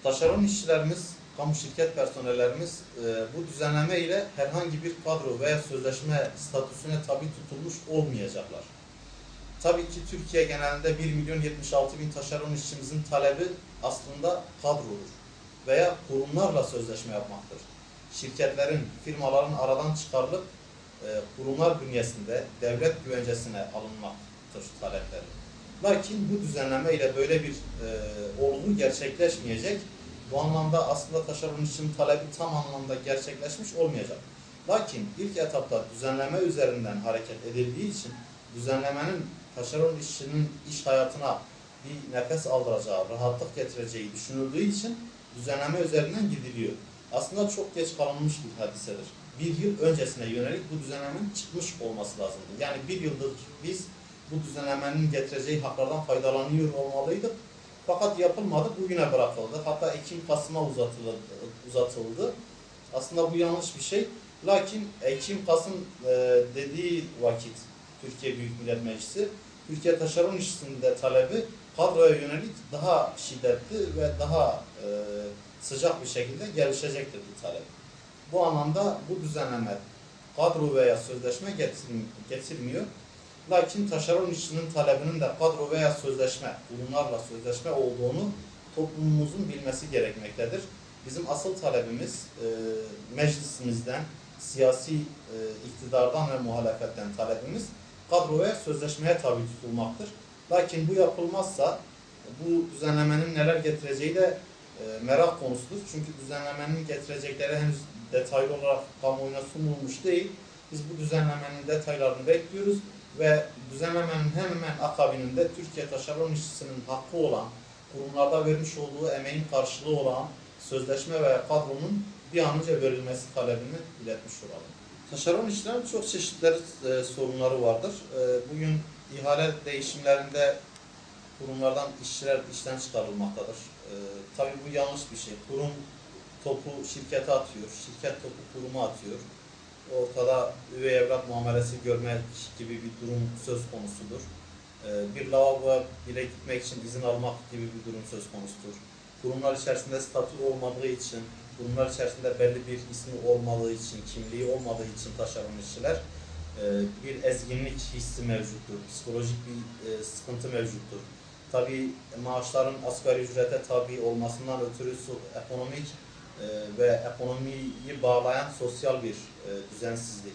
Taşeron işçilerimiz, kamu şirket personellerimiz bu düzenleme ile herhangi bir kadro veya sözleşme statüsüne tabi tutulmuş olmayacaklar. Tabii ki Türkiye genelinde 1.076.000 taşeron işçimizin talebi aslında kadrodur veya kurumlarla sözleşme yapmaktır. Şirketlerin, firmaların aradan çıkarılıp kurumlar bünyesinde devlet güvencesine alınmaktır talepleri. Lakin bu düzenleme ile böyle bir olgu gerçekleşmeyecek. Bu anlamda aslında taşeron işçinin talebi tam anlamda gerçekleşmiş olmayacak. Lakin ilk etapta düzenleme üzerinden hareket edildiği için düzenlemenin taşeron işçinin iş hayatına bir nefes aldıracağı, rahatlık getireceği düşünüldüğü için düzenleme üzerinden gidiliyor. Aslında çok geç kalınmış bir hadisedir. Bir yıl öncesine yönelik bu düzenlemenin çıkmış olması lazımdı. Yani bir yıldır biz bu düzenlemenin getireceği haklardan faydalanıyor olmalıydık. Fakat yapılmadı, bugüne bırakıldı. Hatta Ekim-Kasım'a uzatıldı. Aslında bu yanlış bir şey. Lakin Ekim-Kasım dediği vakit Türkiye Büyük Millet Meclisi, Türkiye Taşeron İşçisi'nin de talebi kadroya yönelik daha şiddetli ve daha sıcak bir şekilde gelişecektir bu talep. Bu anlamda bu düzenleme kadro veya sözleşme getirmiyor. Lakin taşeron işçinin talebinin de kadro veya sözleşme, kurumlarla sözleşme olduğunu toplumumuzun bilmesi gerekmektedir. Bizim asıl talebimiz meclisimizden, siyasi iktidardan ve muhalefetten talebimiz kadro veya sözleşmeye tabi tutulmaktır. Lakin bu yapılmazsa bu düzenlemenin neler getireceği de merak konusudur. Çünkü düzenlemenin getirecekleri henüz detaylı olarak kamuoyuna sunulmuş değil. Biz bu düzenlemenin detaylarını bekliyoruz ve düzenlemenin hemen akabininde Türkiye Taşeron İşçisi'nin hakkı olan, kurumlarda vermiş olduğu emeğin karşılığı olan sözleşme veya kadronun bir an önce verilmesi talebini iletmiş olalım. Taşeron işçilerin çok çeşitli sorunları vardır. Bugün ihale değişimlerinde kurumlardan işçiler işten çıkarılmaktadır. Tabii bu yanlış bir şey. Kurum topu şirkete atıyor, şirket topu kuruma atıyor. Ortada üvey evlat muamelesi görmek gibi bir durum söz konusudur. Bir lavaboya bile gitmek için izin almak gibi bir durum söz konusudur. Kurumlar içerisinde statü olmadığı için, kurumlar içerisinde belli bir ismi olmadığı için, kimliği olmadığı için taşeron işçiler bir ezginlik hissi mevcuttur, psikolojik bir sıkıntı mevcuttur. Tabii maaşların asgari ücrete tabi olmasından ötürü ekonomik ve ekonomiyi bağlayan sosyal bir düzensizlik,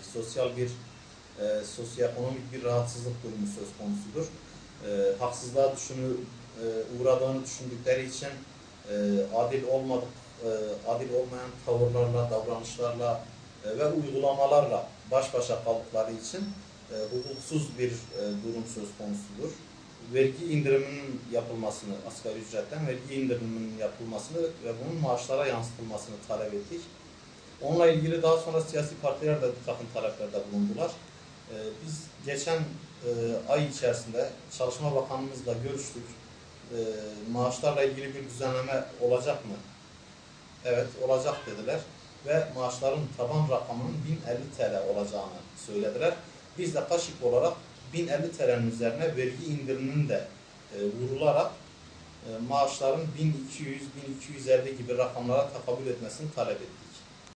sosyoekonomik bir rahatsızlık durumu söz konusudur. Haksızlığa uğradığını düşündükleri için adil olmayan tavırlarla, davranışlarla ve uygulamalarla baş başa kaldıkları için hukuksuz bir durum söz konusudur. Vergi indiriminin yapılmasını, asgari ücretten vergi indiriminin yapılmasını ve bunun maaşlara yansıtılmasını talep ettik. Onunla ilgili daha sonra siyasi partiler de bir takım taleplerde bulundular. Biz geçen ay içerisinde Çalışma Bakanımızla görüştük. Maaşlarla ilgili bir düzenleme olacak mı? Evet, olacak dediler ve maaşların taban rakamının 1050 TL olacağını söylediler. Biz de KAŞİK olarak 1050 TL'nin üzerine vergi indiriminin de vurularak maaşların 1200-1250 gibi rakamlara tekabül etmesini talep ettik.